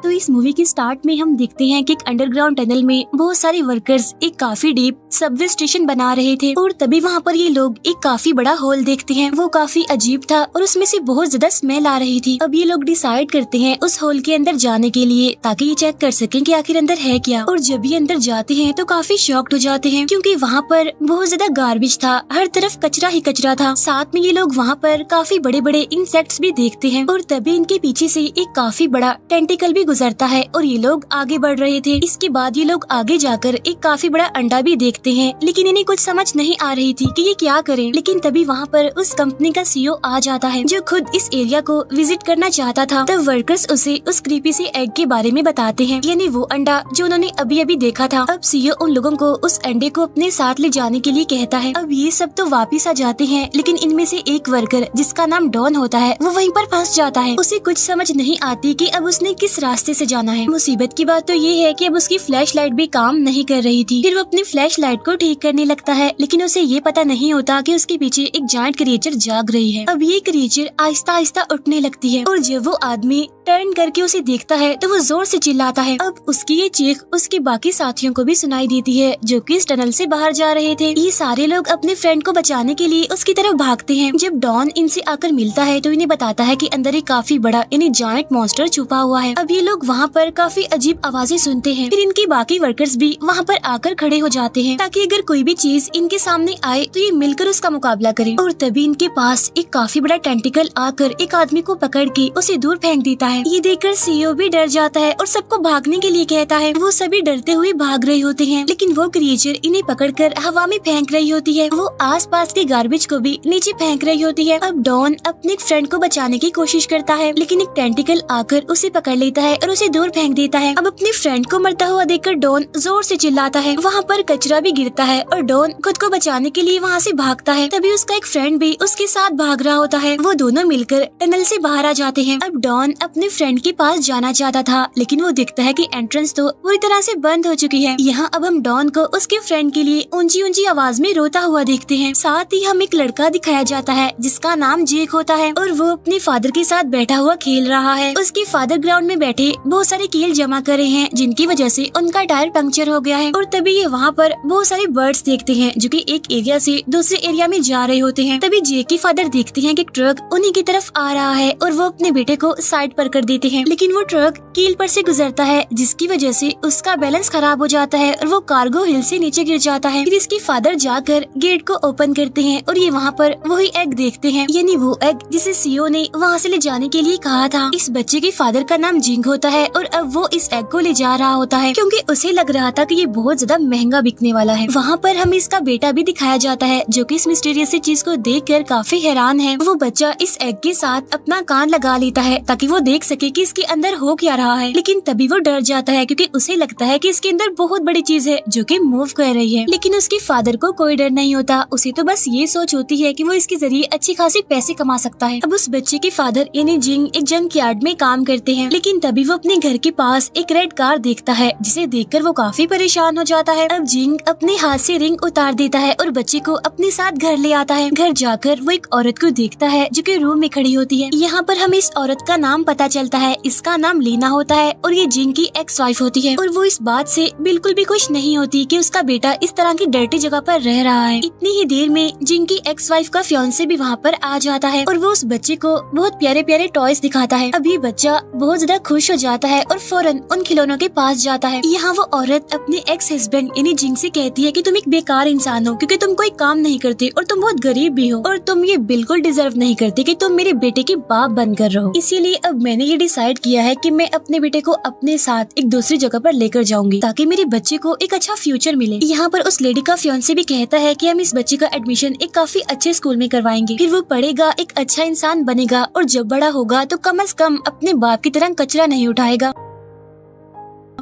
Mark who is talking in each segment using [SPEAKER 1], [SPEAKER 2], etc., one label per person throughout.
[SPEAKER 1] तो इस मूवी के स्टार्ट में हम देखते हैं कि एक अंडरग्राउंड टनल में बहुत सारे वर्कर्स एक काफी डीप सबवे स्टेशन बना रहे थे और तभी वहाँ पर ये लोग एक काफी बड़ा होल देखते हैं। वो काफी अजीब था और उसमें से बहुत ज्यादा स्मेल आ रही थी। अब ये लोग डिसाइड करते हैं उस होल के अंदर जाने के लिए ताकि ये चेक कर सकें कि आखिर अंदर है क्या। और जब ये अंदर जाते हैं तो काफी शॉक्ड हो जाते हैं क्योंकि वहाँ पर बहुत ज्यादा गार्बेज था, हर तरफ कचरा ही कचरा था। साथ में ये लोग वहाँ पर काफी बड़े बड़े इंसेक्ट्स भी देखते हैं और तभी इनके पीछे से एक काफी बड़ा टेंटिकल भी गुजरता है और ये लोग आगे बढ़ रहे थे। इसके बाद ये लोग आगे जाकर एक काफी बड़ा अंडा भी देखते हैं, लेकिन इन्हें कुछ समझ नहीं आ रही थी कि ये क्या करें। लेकिन तभी वहाँ पर उस कंपनी का सीईओ आ जाता है जो खुद इस एरिया को विजिट करना चाहता था। तब वर्कर्स उसे उस क्रीपी से एग के बारे में बताते हैं, यानी वो अंडा जो उन्होंने अभी अभी देखा था। अब सीईओ उन लोगों को उस अंडे को अपने साथ ले जाने के लिए कहता है। अब ये सब तो वापिस आ जाते हैं, लेकिन इनमें से एक वर्कर जिसका नाम डॉन होता है वो वहीं पर फंस जाता है। उसे कुछ समझ नहीं आती कि अब उसने किस रास्ते से जाना है। मुसीबत की बात तो ये है कि अब उसकी फ्लैश लाइट भी काम नहीं कर रही थी। फिर वो अपनी फ्लैश लाइट को ठीक करने लगता है, लेकिन उसे ये पता नहीं होता कि उसके पीछे एक जायंट क्रिएचर जाग रही है। अब ये क्रिएचर आहिस्ता आहिस्ता उठने लगती है और जब वो आदमी टर्न करके उसे देखता है तो वो जोर से चिल्लाता है। अब उसकी ये चीख उसके बाकी साथियों को भी सुनाई देती है जो कि इस टनल से बाहर जा रहे थे। ये सारे लोग अपने फ्रेंड को बचाने के लिए उसकी तरफ भागते हैं। जब डॉन इनसे आकर मिलता है तो इन्हें बताता है कि अंदर एक काफी बड़ा यानी जायंट मॉन्स्टर छुपा हुआ है। अब ये लोग वहाँ पर काफी अजीब आवाजें सुनते हैं। फिर इनके बाकी वर्कर्स भी वहाँ पर आकर खड़े हो जाते हैं ताकि अगर कोई भी चीज इनके सामने आए तो ये मिलकर उसका मुकाबला करें। और तभी इनके पास एक काफी बड़ा टेंटिकल आकर एक आदमी को पकड़ के उसे दूर फेंक देता है। ये देखकर सीईओ भी डर जाता है और सबको भागने के लिए कहता है। वो सभी डरते हुए भाग रहे होते हैं, लेकिन वो क्रिएचर इन्हें पकड़कर हवा में फेंक रही होती है। वो आसपास के गार्बेज को भी नीचे फेंक रही होती है। अब डॉन अपने फ्रेंड को बचाने की कोशिश करता है, लेकिन एक टेंटिकल आकर उसे पकड़ लेता है और उसे दूर फेंक देता है। अब अपने फ्रेंड को मरता हुआ देखकर डॉन जोर से चिल्लाता है। वहाँ पर कचरा भी गिरता है और डॉन खुद को बचाने के लिए वहाँ से भागता है। तभी उसका एक फ्रेंड भी उसके साथ भाग रहा होता है। वो दोनों मिलकर टनल से बाहर आ जाते हैं। अब डॉन अपने फ्रेंड के पास जाना चाहता था, लेकिन वो देखता है कि एंट्रेंस तो पूरी तरह से बंद हो चुकी है। यहाँ अब हम डॉन को उसके फ्रेंड के लिए ऊंची ऊंची आवाज में रोता हुआ देखते हैं। साथ ही हम एक लड़का दिखाया जाता है जिसका नाम जेक होता है और वो अपने फादर के साथ बैठा हुआ खेल रहा है। उसके फादर ग्राउंड में बैठे बहुत सारे कील जमा करे हैं, जिनकी वजह से उनका टायर पंक्चर हो गया है। और तभी ये वहाँ पर बहुत सारे बर्ड्स देखते हैं जो कि एक एरिया से दूसरे एरिया में जा रहे होते हैं। तभी जेक के फादर देखते हैं कि एक ट्रक उन्हीं की तरफ आ रहा है और वो अपने बेटे को साइड पर कर देते हैं, लेकिन वो ट्रक कील पर से गुजरता है जिसकी वजह से उसका बैलेंस खराब हो जाता है और वो कार्गो हिल से नीचे गिर जाता है। फिर इसके फादर जाकर गेट को ओपन करते हैं और ये वहाँ पर वही एग देखते हैं, यानी वो एग जिसे सीईओ ने वहाँ से ले जाने के लिए कहा था। इस बच्चे के फादर का नाम जिंग होता है और अब वो इस एग को ले जा रहा होता है क्योंकि उसे लग रहा था कि ये बहुत ज्यादा महंगा बिकने वाला है। वहाँ पर हमें इसका बेटा भी दिखाया जाता है जो कि इस मिस्टीरियस चीज को देखकर काफी हैरान है। वो बच्चा इस एग के साथ अपना कान लगा लेता है ताकि वो देख सके कि इसके अंदर हो क्या रहा है, लेकिन तभी वो डर जाता है क्योंकि उसे लगता है कि इसके अंदर बहुत बड़ी चीज है जो कि मूव कर रही है। लेकिन उसके फादर को कोई डर नहीं होता, उसे तो बस ये सोच होती है कि वो इसके जरिए अच्छी खासी पैसे कमा सकता है। अब उस बच्चे के फादर यानी जिंग एक जंक यार्ड में काम करते हैं, लेकिन तभी वो अपने घर के पास एक रेड कार देखता है जिसे देखकर वो काफी परेशान हो जाता है। अब जिंग अपने हाथ से रिंग उतार देता है और बच्चे को अपने साथ घर ले आता है। घर जाकर वो एक औरत को देखता है जो कि रूम में खड़ी होती है। यहाँ पर हमें इस औरत का नाम पता चलता है, इसका नाम लीना होता है और ये जिंग की एक्स वाइफ होती है। और वो इस बात से बिल्कुल भी खुश नहीं होती कि उसका बेटा इस तरह की डर्टी जगह पर रह रहा है। इतनी ही देर में जिंग की एक्स वाइफ का फियांसे भी वहाँ पर आ जाता है और वो उस बच्चे को बहुत प्यारे प्यारे टॉयज दिखाता है। अब ये बच्चा बहुत ज्यादा खुश हो जाता है और फौरन उन खिलौनों के पास जाता है। यहाँ वो औरत अपने एक्स हस्बैंड यानी जिंग से कहती है कि तुम एक बेकार इंसान हो क्योंकि तुम कोई काम नहीं करते और तुम बहुत गरीब भी हो और तुम ये बिल्कुल डिजर्व नहीं करते कि तुम मेरे बेटे के बाप बनकर रहो। इसीलिए अब मैंने ये डिसाइड किया है कि मैं अपने बेटे को अपने साथ एक दूसरी जगह पर लेकर जाऊंगी ताकि मेरे बच्चे को एक अच्छा फ्यूचर मिले। यहाँ पर उस लेडी का फियांसे भी कहता है कि हम इस बच्चे का एडमिशन एक काफी अच्छे स्कूल में करवाएंगे, फिर वो पढ़ेगा, एक अच्छा इंसान बनेगा और जब बड़ा होगा तो कम से कम अपने बाप की तरह कचरा नहीं उठाएगा।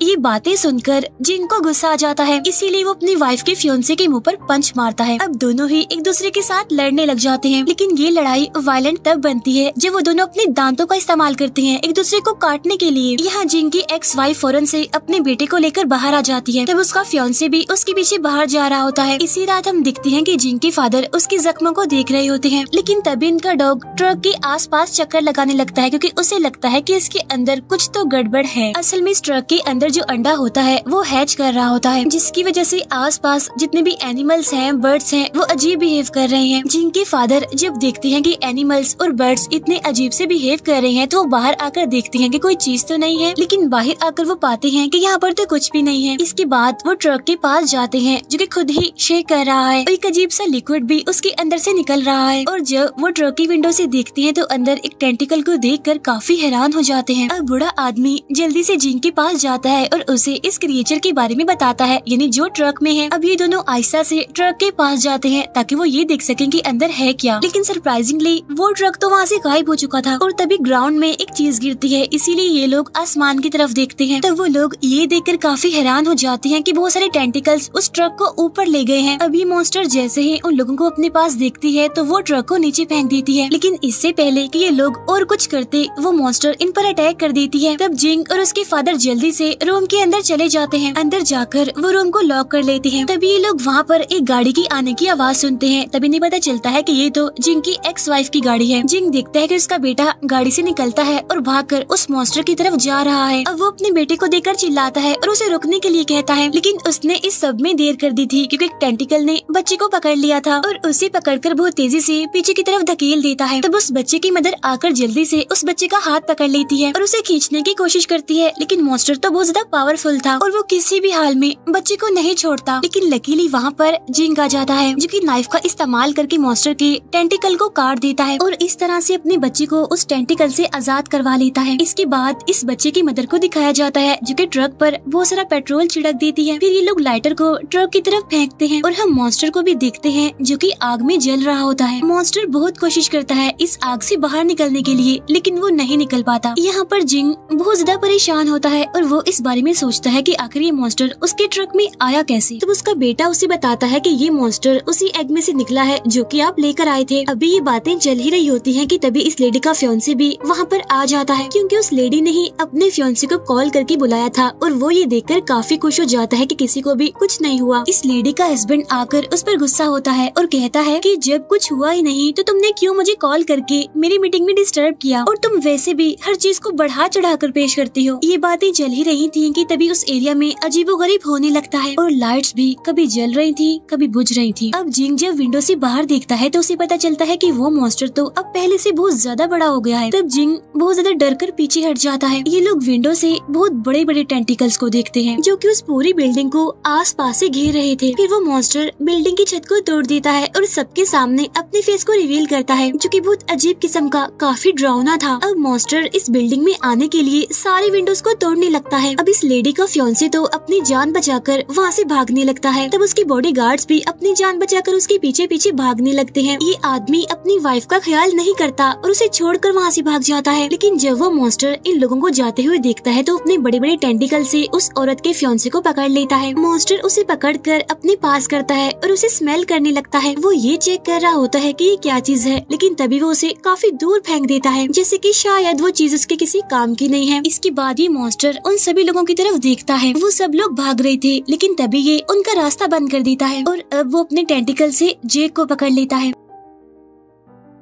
[SPEAKER 1] ये बातें सुनकर जिंग को गुस्सा आ जाता है, इसीलिए वो अपनी वाइफ के फियोंसे के मुंह पर पंच मारता है। अब दोनों ही एक दूसरे के साथ लड़ने लग जाते हैं, लेकिन ये लड़ाई वायलेंट तब बनती है जब वो दोनों अपने दांतों का इस्तेमाल करते हैं एक दूसरे को काटने के लिए। यहाँ जिंग की एक्स वाइफ फौरन से अपने बेटे को लेकर बाहर आ जाती है, तब उसका फियोंसे भी उसके पीछे बाहर जा रहा होता है। इसी रात हम दिखते हैं कि जिंग के फादर उसके जख्मों को देख रहे होते हैं, लेकिन तभी इनका डॉग ट्रक के आसपास चक्कर लगाने लगता है क्योंकि उसे लगता है कि इसके अंदर कुछ तो गड़बड़ है। असल में इस ट्रक के अंदर जो अंडा होता है वो हैच कर रहा होता है, जिसकी वजह से आसपास जितने भी एनिमल्स हैं, बर्ड्स हैं, वो अजीब बिहेव कर रहे हैं। जिंग के फादर जब देखते हैं कि एनिमल्स और बर्ड्स इतने अजीब से बिहेव कर रहे हैं तो वो बाहर आकर देखते हैं कि कोई चीज तो नहीं है, लेकिन बाहर आकर वो पाते हैं कि यहाँ पर तो कुछ भी नहीं है। इसके बाद वो ट्रक के पास जाते हैं जो कि खुद ही शेक कर रहा है और एक अजीब सा लिक्विड भी उसके अंदर से निकल रहा है। और जब वो ट्रक की विंडो से देखते हैं तो अंदर एक टेंटिकल को देखकर काफी हैरान हो जाते हैं। अब बूढ़ा आदमी जल्दी से जिंग के पास जाता है और उसे इस क्रिएचर के बारे में बताता है, यानी जो ट्रक में है। अब ये दोनों आहिस्ता से ट्रक के पास जाते हैं ताकि वो ये देख सकें कि अंदर है क्या, लेकिन सरप्राइजिंगली वो ट्रक तो वहाँ से गायब हो चुका था। और तभी ग्राउंड में एक चीज गिरती है, इसीलिए ये लोग आसमान की तरफ देखते हैं। तब वो लोग ये देखकर काफी हैरान हो जाते हैं कि बहुत सारे टेंटिकल्स उस ट्रक को ऊपर ले गए हैं। अब ये मॉन्स्टर जैसे ही उन लोगों को अपने पास देखती है तो वो ट्रक को नीचे फेंक देती है, लेकिन इससे पहले कि ये लोग और कुछ करते वो मॉन्स्टर इन पर अटैक कर देती है। तब जिंग और उसके फादर जल्दी से रूम के अंदर चले जाते हैं। अंदर जाकर वो रूम को लॉक कर लेते हैं। तभी ये लोग वहाँ पर एक गाड़ी की आने की आवाज सुनते हैं। तभी नहीं पता चलता है कि ये तो जिंग की एक्स वाइफ की गाड़ी है। जिंग देखता है कि उसका बेटा गाड़ी से निकलता है और भागकर उस मॉन्स्टर की तरफ जा रहा है। अब वो अपने बेटे को देखकर चिल्लाता है और उसे रुकने के लिए कहता है, लेकिन उसने इस सब में देर कर दी थी क्योंकि एक टेंटिकल ने बच्चे को पकड़ लिया था और उसे पकड़कर बहुत तेजी से पीछे की तरफ धकेल देता है। तब उस बच्चे की मदर आकर जल्दी से उस बच्चे का हाथ पकड़ लेती है और उसे खींचने की कोशिश करती है, लेकिन मॉन्स्टर तो बहुत ज्यादा पावरफुल था और वो किसी भी हाल में बच्चे को नहीं छोड़ता। लेकिन लकीली वहाँ पर जिंग आ जाता है जो कि नाइफ का इस्तेमाल करके मॉन्स्टर के टेंटिकल को काट देता है और इस तरह से अपने बच्चे को उस टेंटिकल से आजाद करवा लेता है। इसके बाद इस बच्चे की मदर को दिखाया जाता है जो कि ट्रक पर बहुत सारा पेट्रोल छिड़क देती है। फिर ये लोग लाइटर को ट्रक की तरफ फेंकते हैं और हम मॉन्स्टर को भी देखते हैं जो कि आग में जल रहा होता है। मॉन्स्टर बहुत कोशिश करता है इस आग से बाहर निकलने के लिए, लेकिन वो नहीं निकल पाता। यहाँ पर जिंग बहुत ज्यादा परेशान होता है और वो इस बारे में सोचता है कि आखिर ये मॉन्स्टर उसके ट्रक में आया कैसे। तब उसका बेटा उसे बताता है कि ये मॉन्स्टर उसी एग में से निकला है जो कि आप लेकर आए थे। अभी ये बातें चल ही रही होती हैं कि तभी इस लेडी का फियोंसे भी वहाँ पर आ जाता है, क्योंकि उस लेडी ने ही अपने फियोंसे को कॉल करके बुलाया था और वो ये देखकर काफी खुश हो जाता है कि किसी को भी कुछ नहीं हुआ। इस लेडी का हस्बैंड आकर उस पर गुस्सा होता है और कहता है कि जब कुछ हुआ ही नहीं तो तुमने क्यों मुझे कॉल करके मेरी मीटिंग में डिस्टर्ब किया, और तुम वैसे भी हर चीज को बढ़ा चढ़ा कर पेश करती हो। ये बातें चल ही रही थी कि तभी उस एरिया में अजीबोगरीब होने लगता है और लाइट्स भी कभी जल रही थी कभी बुझ रही थी। अब जिंग जब विंडो से बाहर देखता है तो उसे पता चलता है कि वो मॉन्स्टर तो अब पहले से बहुत ज्यादा बड़ा हो गया है। तब जिंग बहुत ज्यादा डर कर पीछे हट जाता है। ये लोग विंडो से बहुत बड़े बड़े टेंटिकल्स को देखते हैं जो कि उस पूरी बिल्डिंग को आस पास से घेर रहे थे। फिर वो मॉन्स्टर बिल्डिंग की छत को तोड़ देता है और सबके सामने अपने फेस को रिवील करता है जो कि बहुत अजीब किस्म का काफी डरावना था। अब मॉन्स्टर इस बिल्डिंग में आने के लिए सारे विंडोज को तोड़ने लगता है। अब इस लेडी का फियोंसे तो अपनी जान बचाकर वहाँ से भागने लगता है। तब उसके बॉडीगार्ड्स भी अपनी जान बचाकर उसके पीछे पीछे भागने लगते हैं। ये आदमी अपनी वाइफ का ख्याल नहीं करता और उसे छोड़कर वहाँ से भाग जाता है। लेकिन जब वो मॉन्स्टर इन लोगों को जाते हुए देखता है तो अपने बड़े बड़े टेंटिकल से उस औरत के फियोंसे को पकड़ लेता है। मॉन्स्टर उसे पकड़कर अपने पास करता है और उसे स्मेल करने लगता है। वो ये चेक कर रहा होता है कि ये क्या चीज है, लेकिन तभी वो उसे काफी दूर फेंक देता है जैसे कि शायद वो चीज उसके किसी काम की नहीं है। इसके बाद ये मॉन्स्टर उन सभी लोगों की तरफ देखता है। वो सब लोग भाग रहे थे लेकिन तभी ये उनका रास्ता बंद कर देता है और अब वो अपने टेंटिकल से जेक को पकड़ लेता है।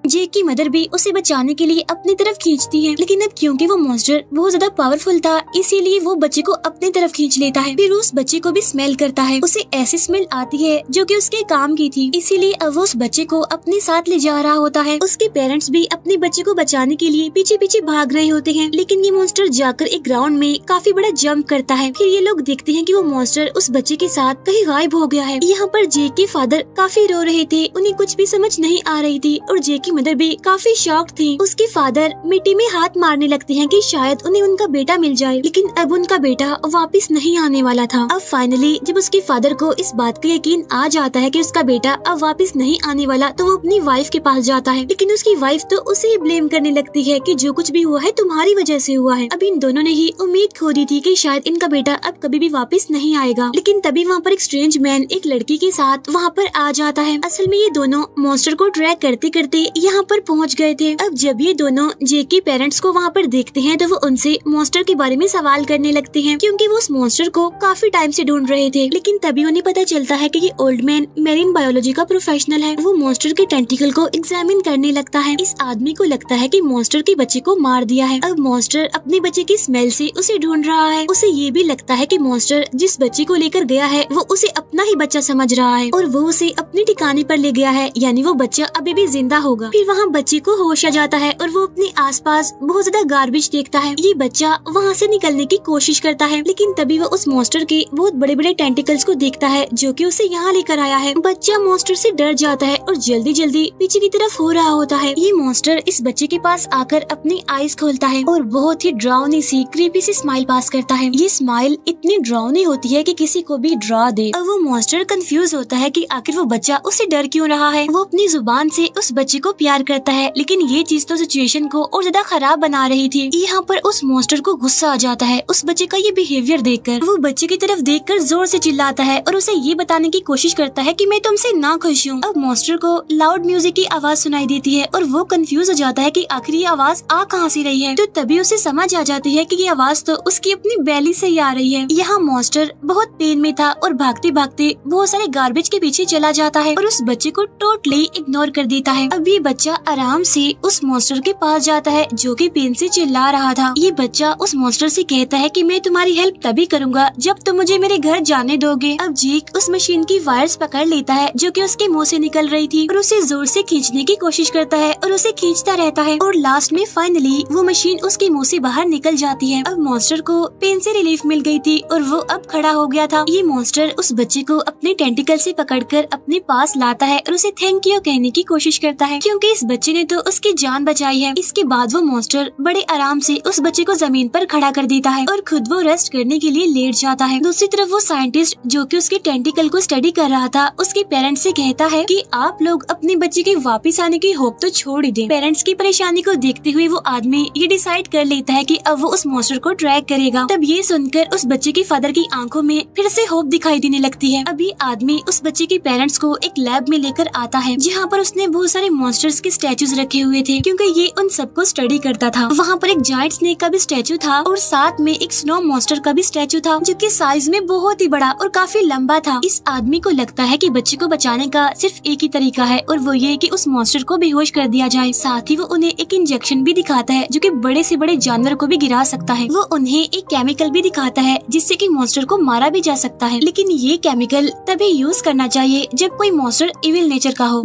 [SPEAKER 1] जेक की मदर भी उसे बचाने के लिए अपनी तरफ खींचती है, लेकिन अब क्योंकि वो मॉन्स्टर बहुत ज्यादा पावरफुल था इसीलिए वो बच्चे को अपनी तरफ खींच लेता है। फिर उस बच्चे को भी स्मेल करता है। उसे ऐसी स्मेल आती है जो कि उसके काम की थी, इसीलिए अब वो उस बच्चे को अपने साथ ले जा रहा होता है। उसके पेरेंट्स भी अपने बच्चे को बचाने के लिए पीछे पीछे भाग रहे होते हैं, लेकिन ये मॉन्स्टर जाकर एक ग्राउंड में काफी बड़ा जंप करता है। फिर ये लोग देखते हैं कि वो मॉन्स्टर उस बच्चे के साथ कहीं गायब हो गया है। यहाँ पर जेक के फादर काफी रो रहे थे, उन्हें कुछ भी समझ नहीं आ रही थी और जेक की मदर भी काफी शॉक थी। उसके फादर मिट्टी में हाथ मारने लगते हैं कि शायद उन्हें उनका बेटा मिल जाए, लेकिन अब उनका बेटा वापस नहीं आने वाला था। अब फाइनली जब उसके फादर को इस बात का यकीन आ जाता है कि उसका बेटा अब वापस नहीं आने वाला, तो वो अपनी वाइफ के पास जाता है, लेकिन उसकी वाइफ तो उसे ही ब्लेम करने लगती है कि जो कुछ भी हुआ है तुम्हारी वजह से हुआ है। अब इन दोनों ने ही उम्मीद खो दी थी कि शायद इनका बेटा अब कभी भी वापस नहीं आएगा, लेकिन तभी वहाँ पर एक स्ट्रेंज मैन एक लड़की के साथ वहाँ पर आ जाता है। असल में ये दोनों मॉन्स्टर को ट्रैक करते करते यहाँ पर पहुँच गए थे। अब जब ये दोनों जेक के पेरेंट्स को वहाँ पर देखते हैं तो वो उनसे मॉन्स्टर के बारे में सवाल करने लगते हैं, क्योंकि वो उस मॉन्स्टर को काफी टाइम से ढूंढ रहे थे। लेकिन तभी उन्हें पता चलता है कि ये ओल्ड मैन मेरीन बायोलॉजी का प्रोफेशनल है। वो मॉन्स्टर के टेंटिकल को एग्जामिन करने लगता है। इस आदमी को लगता है कि मॉन्स्टर के बच्चे को मार दिया है। अब मॉन्स्टर अपने बच्चे की स्मेल से उसे ढूंढ रहा है। उसे ये भी लगता है कि मॉन्स्टर जिस बच्चे को लेकर गया है वो उसे अपना ही बच्चा समझ रहा है और वो उसे अपने ठिकाने पर ले गया है, यानी वो बच्चा अभी भी जिंदा होगा। फिर वहाँ बच्चे को होश आ जाता है और वो अपने आसपास बहुत ज्यादा गार्बेज देखता है। ये बच्चा वहाँ से निकलने की कोशिश करता है, लेकिन तभी वो उस मॉन्स्टर के बहुत बड़े बड़े टेंटिकल्स को देखता है जो कि उसे यहाँ लेकर आया है। बच्चा मॉन्स्टर से डर जाता है और जल्दी जल्दी पीछे की तरफ हो रहा होता है। ये मॉन्स्टर इस बच्चे के पास आकर अपनी आईज खोलता है और बहुत ही ड्राउनी सी क्रीपी सी स्माइल पास करता है। ये स्माइल इतनी ड्राउनी होती है कि किसी को भी डरा दे। अब वो मॉन्स्टर कंफ्यूज होता है कि आखिर वो बच्चा उससे डर क्यों रहा है। वो अपनी जुबान से उस बच्चे को प्यार करता है, लेकिन ये चीज तो सिचुएशन को और ज्यादा खराब बना रही थी। यहाँ पर उस मॉन्स्टर को गुस्सा आ जाता है उस बच्चे का ये बिहेवियर देखकर। वो बच्चे की तरफ देखकर जोर से चिल्लाता है और उसे ये बताने की कोशिश करता है कि मैं तुमसे ना खुश हूँ। अब मॉन्स्टर को लाउड म्यूजिक की आवाज सुनाई देती है और वो कंफ्यूज हो जाता है कि आखिर ये आवाज आ कहाँ से रही है। तो तभी उसे समझ आ जाती है कि ये आवाज तो उसकी अपनी बैली से ही आ रही है। यहाँ मॉन्स्टर बहुत पेन में था और भागते भागते बहुत सारे गार्बेज के पीछे चला जाता है और उस बच्चे को टोटली इग्नोर कर देता है। अब ये बच्चा आराम से उस मॉन्स्टर के पास जाता है जो कि पेन से चिल्ला रहा था। ये बच्चा उस मॉन्स्टर से कहता है कि मैं तुम्हारी हेल्प तभी करूँगा जब तुम मुझे मेरे घर जाने दोगे। अब जेक उस मशीन की वायर्स पकड़ लेता है जो कि उसके मुंह से निकल रही थी और उसे जोर से खींचने की कोशिश करता है और उसे खींचता रहता है और लास्ट में फाइनली वो मशीन उसके मुंह से बाहर निकल जाती है। अब मॉन्स्टर को पेन से रिलीफ मिल गई थी और वो अब खड़ा हो गया था। ये मॉन्स्टर उस बच्चे को अपने टेंटिकल से पकड़कर अपने पास लाता है और उसे थैंक यू कहने की कोशिश करता है, क्योंकि इस बच्चे ने तो उसकी जान बचाई है। इसके बाद वो मॉन्स्टर बड़े आराम से उस बच्चे को जमीन पर खड़ा कर देता है और खुद वो रेस्ट करने के लिए लेट जाता है। दूसरी तरफ वो साइंटिस्ट जो कि उसके टेंटिकल को स्टडी कर रहा था उसके पेरेंट्स से कहता है कि आप लोग अपने बच्चे के वापस आने की होप तो छोड़ ही दें। पेरेंट्स की परेशानी को देखते हुए वो आदमी ये डिसाइड कर लेता है कि अब वो उस मॉन्स्टर को ट्रैक करेगा। तब ये सुनकर उस बच्चे के फादर की आंखों में फिर से होप दिखाई देने लगती है। अभी आदमी उस बच्चे के पेरेंट्स को एक लैब में लेकर आता है जहाँ पर उसने बहुत सारे मॉन्स्टर्स के स्टैचूज रखे हुए थे, क्योंकि ये उन सबको स्टडी करता था। वहाँ पर एक जायंट स्नेक का भी स्टैचू था और साथ में एक स्नो मॉन्स्टर का भी स्टैचू था जो कि साइज में बहुत ही बड़ा और काफी लंबा था। इस आदमी को लगता है कि बच्चे को बचाने का सिर्फ एक ही तरीका है और वो ये कि उस मॉन्स्टर को बेहोश कर दिया जाए। साथ ही वो उन्हें एक इंजेक्शन भी दिखाता है जो कि बड़े से बड़े जानवर को भी गिरा सकता है। वो उन्हें एक केमिकल भी दिखाता है जिससे कि मॉन्स्टर को मारा भी जा सकता है, लेकिन ये केमिकल तभी यूज करना चाहिए जब कोई मॉन्स्टर इविल नेचर का हो।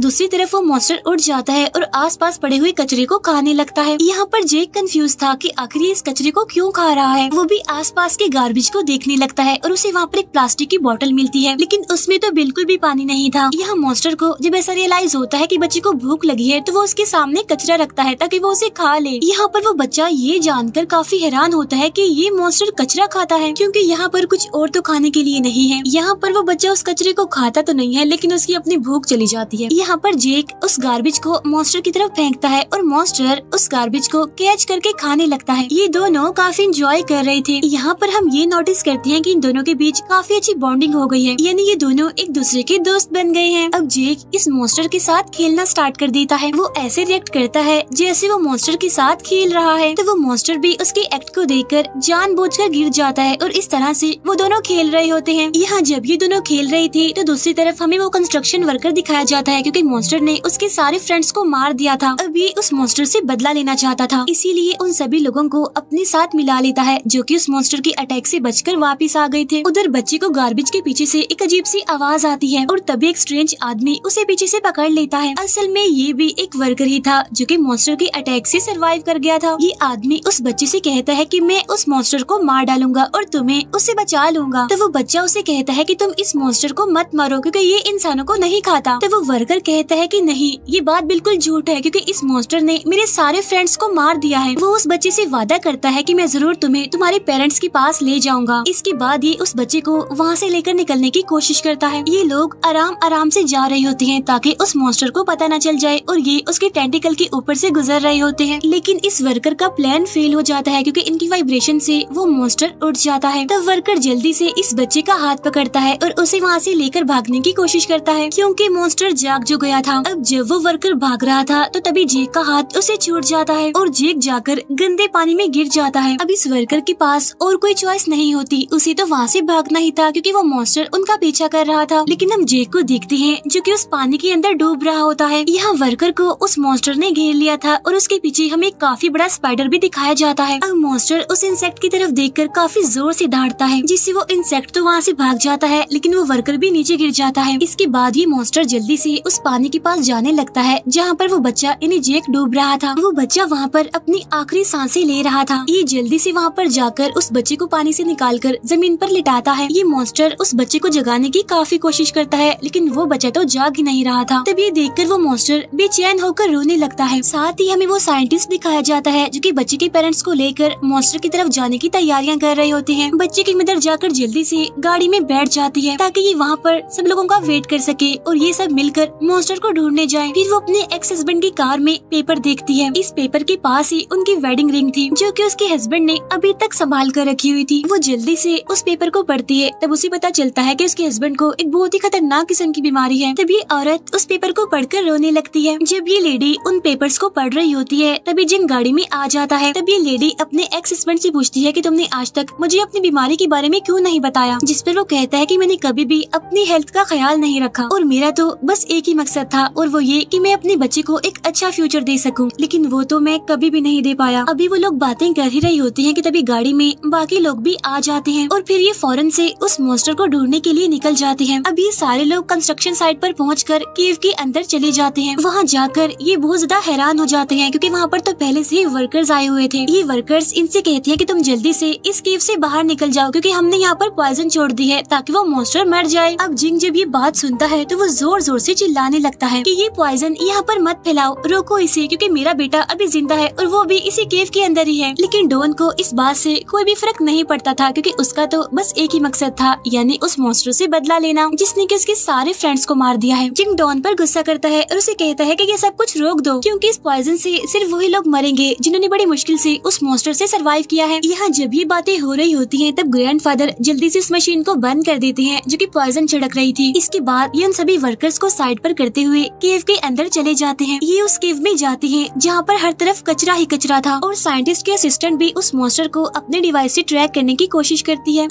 [SPEAKER 1] दूसरी तरफ वो मॉन्स्टर उड़ जाता है और आसपास पड़े हुए कचरे को खाने लगता है। यहाँ पर जेक कंफ्यूज था कि आखिर ये इस कचरे को क्यों खा रहा है। वो भी आसपास के गार्बेज को देखने लगता है और उसे वहाँ पर एक प्लास्टिक की बोतल मिलती है, लेकिन उसमें तो बिल्कुल भी पानी नहीं था। यहाँ मॉन्स्टर को जब ऐसा रियलाइज होता है कि बच्चे को भूख लगी है तो वो उसके सामने कचरा रखता है ताकि वो उसे खा ले। यहाँ पर वो बच्चा ये जानकर काफी हैरान होता है कि ये मॉन्स्टर कचरा खाता है, क्योंकि यहाँ पर कुछ और तो खाने के लिए नहीं है। यहाँ पर वो बच्चा उस कचरे को खाता तो नहीं है, लेकिन उसकी अपनी भूख चली जाती है। यहाँ पर जेक उस गार्बेज को मॉन्स्टर की तरफ फेंकता है और मॉन्स्टर उस गार्बेज को कैच करके खाने लगता है। ये दोनों काफी एंजॉय कर रहे थे। यहाँ पर हम ये नोटिस करते हैं कि इन दोनों के बीच काफी अच्छी बॉन्डिंग हो गई है, यानी ये दोनों एक दूसरे के दोस्त बन गए हैं। अब जेक इस मॉन्स्टर के साथ खेलना स्टार्ट कर देता है। वो ऐसे रिएक्ट करता है जैसे वो मॉन्स्टर के साथ खेल रहा है, तो वो मॉन्स्टर भी उसके एक्ट को देखकर जानबूझकर गिर जाता है और इस तरह से वो दोनों खेल रहे होते हैं। यहाँ जब ये दोनों खेल रहे थे तो दूसरी तरफ हमें वो कंस्ट्रक्शन वर्कर दिखाया जाता है, क्योंकि मॉन्स्टर ने उसके सारे फ्रेंड्स को मार दिया था। अब ये उस मॉन्स्टर से बदला लेना चाहता था, इसीलिए उन सभी लोगों को अपने साथ मिला लेता है जो कि उस मॉन्स्टर की अटैक से बचकर वापस आ गए थे। उधर बच्चे को गार्बेज के पीछे से एक अजीब सी आवाज आती है और तभी एक स्ट्रेंज आदमी उसे पीछे से पकड़ लेता है। असल में ये भी एक वर्कर ही था जो कि मॉन्स्टर की अटैक से सरवाइव कर गया था। ये आदमी उस बच्चे से कहता है कि मैं उस मॉन्स्टर को मार डालूंगा और तुम्हें उससे बचा लूंगा। तो वो बच्चा उसे कहता है कि तुम इस मॉन्स्टर को मत मारो क्योंकि ये इंसानों को नहीं खाता। तो वो वर्कर कहता है कि नहीं, ये बात बिल्कुल झूठ है क्योंकि इस मॉन्स्टर ने मेरे सारे फ्रेंड्स को मार दिया है। वो उस बच्चे से वादा करता है कि मैं जरूर तुम्हें तुम्हारे पेरेंट्स के पास ले जाऊंगा। इसके बाद ये उस बच्चे को वहाँ से लेकर निकलने की कोशिश करता है। ये लोग आराम आराम से जा रहे होते हैं ताकि उस मॉन्स्टर को पता न चल जाए और ये उसके टेंटिकल के ऊपर से गुजर रहे होते हैं। लेकिन इस वर्कर का प्लान फेल हो जाता है क्योंकि इनकी वाइब्रेशन से वो मॉन्स्टर उड़ जाता है। तब वर्कर जल्दी से इस बच्चे का हाथ पकड़ता है और उसे वहाँ से लेकर भागने की कोशिश करता है क्योंकि मॉन्स्टर जाग जो गया था। अब जब वो वर्कर भाग रहा था तो तभी जेक का हाथ उसे छूट जाता है और जेक जाकर गंदे पानी में गिर जाता है। अब इस वर्कर के पास और कोई चॉइस नहीं होती, उसे तो वहाँ से भागना ही था क्योंकि वो मॉन्स्टर उनका पीछा कर रहा था। लेकिन हम जेक को देखते हैं जो कि उस पानी के अंदर डूब रहा होता है। यहाँ वर्कर को उस मॉन्स्टर ने घेर लिया था और उसके पीछे हमें काफी बड़ा स्पाइडर भी दिखाया जाता है। अब मॉन्स्टर उस इंसेक्ट की तरफ देखकर काफी जोर से दौड़ता है जिससे वो इंसेक्ट तो वहाँ से भाग जाता है लेकिन वो वर्कर भी नीचे गिर जाता है। इसके बाद ये मॉन्स्टर जल्दी से उस पानी के पास जाने लगता है जहाँ पर वो बच्चा यानी जेक डूब रहा था। वो बच्चा वहाँ पर अपनी आखिरी सांसें ले रहा था। ये जल्दी से वहाँ पर जाकर उस बच्चे को पानी से निकालकर जमीन पर लिटाता है। ये मॉन्स्टर उस बच्चे को जगाने की काफी कोशिश करता है लेकिन वो बच्चा तो जाग ही नहीं रहा था। तब ये देखकर वो मॉन्स्टर बेचैन होकर रोने लगता है। साथ ही हमें वो साइंटिस्ट दिखाया जाता है जो कि बच्चे के पेरेंट्स को लेकर मॉन्स्टर की तरफ जाने की तैयारियां कर रहे होते हैं। बच्चे की मदर जाकर जल्दी से गाड़ी में बैठ जाती है ताकि ये वहाँ पर सब लोगों का वेट कर सके और ये सब मिलकर मॉन्स्टर को ढूंढने जाए। फिर वो अपने एक्स हस्बैंड की कार में पेपर देखती है। इस पेपर के पास ही उनकी वेडिंग रिंग थी जो कि उसके हस्बैंड ने अभी तक संभाल कर रखी हुई थी। वो जल्दी से उस पेपर को पढ़ती है। तब उसे पता चलता है कि उसके हस्बैंड को एक बहुत ही खतरनाक किस्म की बीमारी है। तब ये औरत उस पेपर को पढ़कर रोने लगती है। जब ये लेडी उन पेपर्स को पढ़ रही होती है तभी जिन गाड़ी में आ जाता है। तब ये लेडी अपने एक्स हस्बैंड से पूछती है कि तुमने आज तक मुझे अपनी बीमारी के बारे में क्यों नहीं बताया, जिस पर वो कहता है कि मैंने कभी भी अपनी हेल्थ का ख्याल नहीं रखा और मेरा तो बस एक ही मकसद था और वो ये कि मैं अपने बच्चे को एक अच्छा फ्यूचर दे सकूं, लेकिन वो तो मैं कभी भी नहीं दे पाया। अभी वो लोग बातें कर ही रही होती हैं कि तभी गाड़ी में बाकी लोग भी आ जाते हैं और फिर ये फौरन से उस मॉन्स्टर को ढूंढने के लिए निकल जाते हैं। अब ये सारे लोग कंस्ट्रक्शन साइट पर पहुंचकर केव के अंदर चले जाते हैं। वहाँ जाकर ये बहुत ज्यादा हैरान हो जाते हैं क्योंकि वहाँ पर तो पहले से ही वर्कर्स आए हुए थे। ये वर्कर्स इनसे कहते हैं कि तुम जल्दी से इस केव से बाहर निकल जाओ क्योंकि हमने यहाँ पर पॉइजन छोड़ दी है ताकि वो मॉन्स्टर मर जाए। अब जिंग जब ये बात सुनता है तो वो जोर जोर से चिल्लाने लगता है कि ये पॉइजन यहाँ पर मत फैलाओ, रोको इसे क्योंकि मेरा बेटा अभी जिंदा है और वो भी इसी केव के अंदर ही है। लेकिन डॉन को इस बात से कोई भी फर्क नहीं पड़ता था क्योंकि उसका तो बस एक ही मकसद था, यानी उस मॉन्स्टर से बदला लेना जिसने कि उसके सारे फ्रेंड्स को मार दिया है। जिंग डॉन पर गुस्सा करता है और उसे कहता है कि ये सब कुछ रोक दो क्योंकि इस पॉइजन से सिर्फ वही लोग मरेंगे जिन्होंने बड़ी मुश्किल से उस मॉन्स्टर से सरवाइव किया है। यहाँ जब ये बातें हो रही होती हैं तब ग्रैंडफादर जल्दी से इस मशीन को बंद कर देते हैं जो कि पॉइजन छिड़क रही थी। इसके बाद ये उन सभी वर्कर्स को साइड पर करते हुए केव के अंदर चले जाते हैं। ये उस केव में जाते हैं जहाँ पर हर तरफ कचरा ही कचरा था और साइंटिस्ट के असिस्टेंट भी उस मॉन्स्टर को अपने डिवाइस से ट्रैक करने की कोशिश करती है।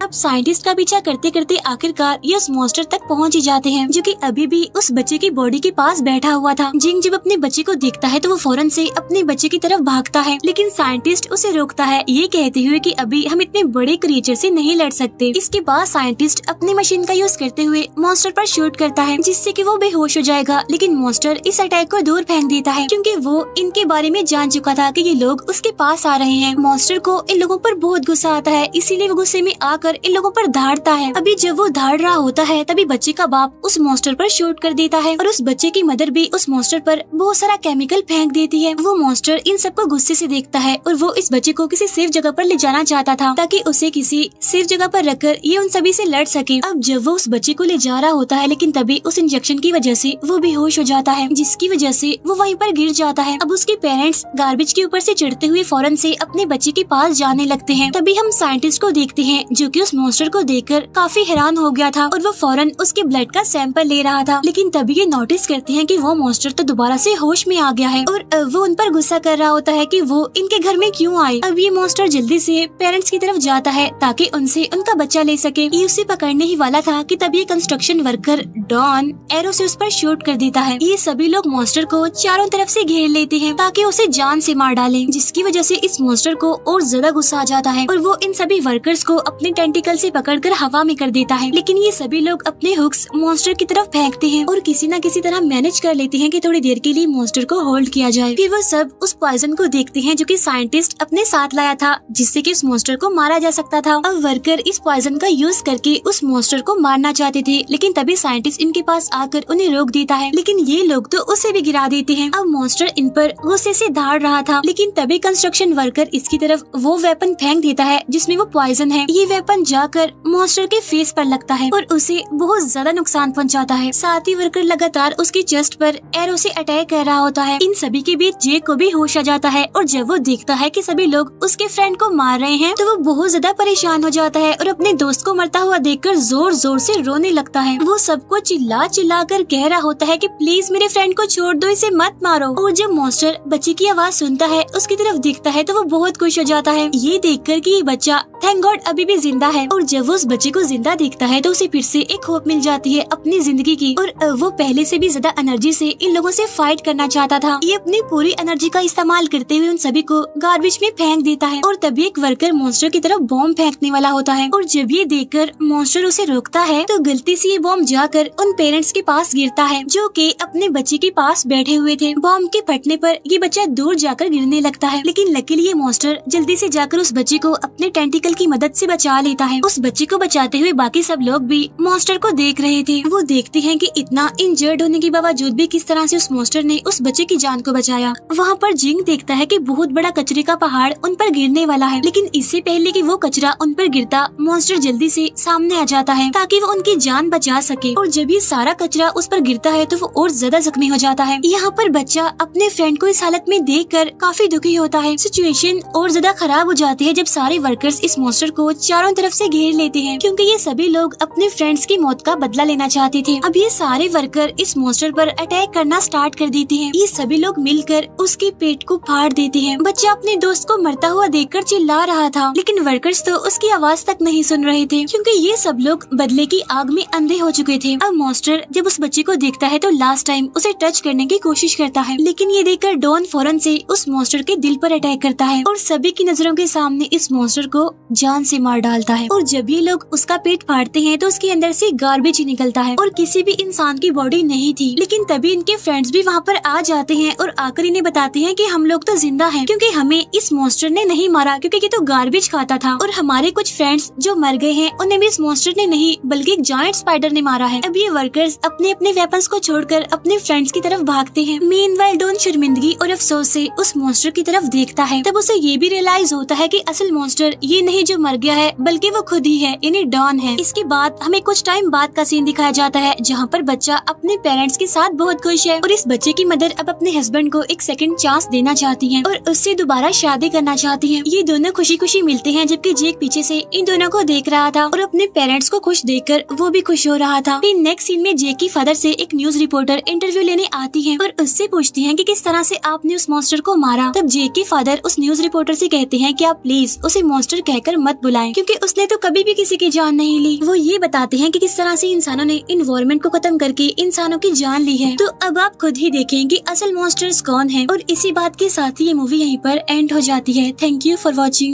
[SPEAKER 1] अब साइंटिस्ट का पीछा करते करते आखिरकार ये उस मॉन्स्टर तक पहुंच ही जाते हैं जो कि अभी भी उस बच्चे की बॉडी के पास बैठा हुआ था। जिंग जब अपने बच्चे को देखता है तो वो फौरन से अपने बच्चे की तरफ भागता है लेकिन साइंटिस्ट उसे रोकता है ये कहते हुए कि अभी हम इतने बड़े क्रिएचर से नहीं लड़ सकते। इसके बाद साइंटिस्ट अपनी मशीन का यूज करते हुए मॉन्स्टर पर शूट करता है जिससे कि वो बेहोश हो जाएगा, लेकिन मॉन्स्टर इस अटैक को दूर फेंक देता है क्योंकि वो इनके बारे में जान चुका था कि ये लोग उसके पास आ रहे हैं। मॉन्स्टर को इन लोगों पर बहुत गुस्सा आता है, इसीलिए वो गुस्से में आकर इन लोगों पर धाड़ता है। अभी जब वो धाड़ रहा होता है तभी बच्चे का बाप उस मॉन्स्टर पर शूट कर देता है और उस बच्चे की मदर भी उस मॉन्स्टर पर बहुत सारा केमिकल फेंक देती है। वो मॉन्स्टर इन सबको गुस्से से देखता है और वो इस बच्चे को किसी सेफ जगह पर ले जाना चाहता था ताकि उसे किसी सेफ जगह पर रखकर ये उन सभी से लड़ सके। अब जब वो उस बच्चे को ले जा रहा होता है लेकिन तभी उस इंजेक्शन की वजह से वो बेहोश हो जाता है जिसकी वजह से वो वहीं पर गिर जाता है। अब उसके पेरेंट्स गार्बेज के ऊपर से चढ़ते हुए फौरन से अपने बच्चे के पास जाने लगते हैं। तभी हम साइंटिस्ट को देखते हैं जो कि उस मॉन्स्टर को देखकर काफी हैरान हो गया था और वो फौरन उसके ब्लड का सैंपल ले रहा था, लेकिन तभी ये नोटिस करते हैं कि वो मॉन्स्टर तो दोबारा से होश में आ गया है और वो उन पर गुस्सा कर रहा होता है कि वो इनके घर में क्यों आए। अब ये मॉन्स्टर जल्दी से पेरेंट्स की तरफ जाता है ताकि उनसे उनका बच्चा ले सके। ये उसे पकड़ने ही वाला था कि तभी कंस्ट्रक्शन वर्कर डॉन एरो से उस पर शूट कर देता है। ये सभी लोग मॉन्स्टर को चारों तरफ से घेर लेते हैं ताकि उसे जान से मार डालें, जिसकी वजह से इस मॉन्स्टर को और ज्यादा गुस्सा आ जाता है और वो इन सभी वर्कर्स को अपने टेंट टेंटिकल से पकड़कर हवा में कर देता है। लेकिन ये सभी लोग अपने हुक्स मॉन्स्टर की तरफ फेंकते हैं और किसी न किसी तरह मैनेज कर लेते हैं कि थोड़ी देर के लिए मॉन्स्टर को होल्ड किया जाए। फिर वो सब उस पॉइजन को देखते हैं जो कि साइंटिस्ट अपने साथ लाया था, जिससे कि उस मॉन्स्टर को मारा जा सकता था। अब वर्कर इस पॉइजन का यूज करके उस मॉन्स्टर को मारना चाहते थे, लेकिन तभी साइंटिस्ट इनके पास आकर उन्हें रोक देता है। लेकिन ये लोग तो उसे भी गिरा देते हैं। अब मॉन्स्टर इन पर गुस्से से दौड़ रहा था, लेकिन तभी कंस्ट्रक्शन वर्कर इसकी तरफ वो वेपन फेंक देता है जिसमें वो पॉइजन है। ये वेपन जाकर मॉन्स्टर के फेस पर लगता है और उसे बहुत ज्यादा नुकसान पहुंचाता है। साथ ही वर्कर लगातार उसकी चेस्ट पर एरो से अटैक कर रहा होता है। इन सभी के बीच जेक को भी होश आ जाता है और जब वो देखता है कि सभी लोग उसके फ्रेंड को मार रहे हैं तो वो बहुत ज्यादा परेशान हो जाता है और अपने दोस्त को मरता हुआ देखकर जोर जोर से रोने लगता है। वो सबको चिल्ला चिल्ला कर कह रहा होता है कि प्लीज मेरे फ्रेंड को छोड़ दो, इसे मत मारो। और जब मॉन्स्टर बच्चे की आवाज सुनता है, उसकी तरफ दिखता है तो वो बहुत खुश हो जाता है ये देखकर कि ये बच्चा थैंक गॉड अभी भी जिंदा है। और जब वो उस बच्चे को जिंदा देखता है तो उसे फिर से एक होप मिल जाती है अपनी जिंदगी की और वो पहले से भी ज्यादा एनर्जी से इन लोगों से फाइट करना चाहता था। ये अपनी पूरी एनर्जी का इस्तेमाल करते हुए उन सभी को गार्बेज में फेंक देता है और तभी एक वर्कर मॉन्स्टर की तरफ बॉम्ब फेंकने वाला होता है और जब ये देखकर मॉन्स्टर उसे रोकता है तो गलती से ये बॉम्ब जाकर उन पेरेंट्स के पास गिरता है जो कि अपने बच्चे के पास बैठे हुए थे। बॉम्ब के फटने पर ये बच्चा दूर जाकर गिरने लगता है, लेकिन लकीली ये मॉन्स्टर जल्दी से जाकर उस बच्चे को अपने टेंटिकल की मदद से बचा लेता है। उस बच्चे को बचाते हुए बाकी सब लोग भी मॉन्स्टर को देख रहे थे। वो देखते हैं कि इतना इंजर्ड होने के बावजूद भी किस तरह से उस मॉन्स्टर ने उस बच्चे की जान को बचाया। वहाँ पर जिंग देखता है कि बहुत बड़ा कचरे का पहाड़ उन पर गिरने वाला है, लेकिन इससे पहले कि वो कचरा उन पर गिरता मॉन्स्टर जल्दी से सामने आ जाता है ताकि वो उनकी जान बचा सके। और जब ये सारा कचरा उस पर गिरता है तो वो और ज्यादा जख्मी हो जाता है। यहाँ पर बच्चा अपने फ्रेंड को इस हालत में देखकर काफी दुखी होता है। सिचुएशन और ज्यादा खराब हो जाती है जब सारे वर्कर्स इस मॉन्स्टर को चारों तरफ से घेर लेते हैं, क्योंकि ये सभी लोग अपने फ्रेंड्स की मौत का बदला लेना चाहते थे। अब ये सारे वर्कर इस मॉन्स्टर पर अटैक करना स्टार्ट कर देते हैं। ये सभी लोग मिलकर उसके पेट को फाड़ देते हैं। बच्चा अपने दोस्त को मरता हुआ देखकर चिल्ला रहा था, लेकिन वर्कर्स तो उसकी आवाज तक नहीं सुन रहे थे क्योंकि ये सब लोग बदले की आग में अंधे हो चुके थे। अब मॉन्स्टर जब उस बच्चे को देखता है तो लास्ट टाइम उसे टच करने की कोशिश करता है, लेकिन ये देखकर डॉन फौरन से उस मॉन्स्टर के दिल पर अटैक करता है और सभी की नजरों के सामने इस मॉन्स्टर को जान से मार डालता है। और जब ये लोग उसका पेट फाड़ते हैं तो उसके अंदर से गार्बेज ही निकलता है और किसी भी इंसान की बॉडी नहीं थी। लेकिन तभी इनके फ्रेंड्स भी वहाँ पर आ जाते हैं और आकर इन्हें बताते हैं कि हम लोग तो जिंदा हैं क्योंकि हमें इस मॉन्स्टर ने नहीं मारा, क्योंकि ये तो गार्बेज खाता था और हमारे कुछ फ्रेंड्स जो मर गए हैं उन्हें भी इस मॉन्स्टर ने नहीं बल्कि एक जायंट स्पाइडर ने मारा है। अब ये वर्कर्स अपने अपने वेपन्स को छोड़कर अपने फ्रेंड्स की तरफ भागते हैं। मीनवाइल डॉन शर्मिंदगी और अफसोस से उस मॉन्स्टर की तरफ देखता है। तब उसे ये भी रियलाइज होता है कि असल मॉन्स्टर ये नहीं जो मर गया है बल्कि वो खुद ही है, यानी डॉन है। इसके बाद हमें कुछ टाइम बाद का सीन दिखाया जाता है जहाँ पर बच्चा अपने पेरेंट्स के साथ बहुत खुश है और इस बच्चे की मदर अब अपने हस्बैंड को एक सेकंड चांस देना चाहती है और उससे दोबारा शादी करना चाहती है। ये दोनों खुशी खुशी मिलते हैं जबकि जेक पीछे से इन दोनों को देख रहा था और अपने पेरेंट्स को खुश देखकर वो भी खुश हो रहा था। फिर नेक्स्ट सीन में जेक की फादर से एक न्यूज रिपोर्टर इंटरव्यू लेने आती है और उससे पूछती है कि किस तरह से आपने उस मॉन्स्टर को मारा। तब जेक के फादर उस न्यूज रिपोर्टर से कहते हैं कि आप प्लीज उसे मॉन्स्टर कहकर मत बुलाएं क्योंकि उसने तो कभी भी किसी की जान नहीं ली। वो ये बताते हैं कि किस तरह से इंसानों ने इन्वायरमेंट को खत्म करके इंसानों की जान ली है। तो अब आप खुद ही देखें कि असल मॉन्स्टर्स कौन है। और इसी बात के साथ ही ये मूवी यहीं पर एंड हो जाती है। Thank you for watching.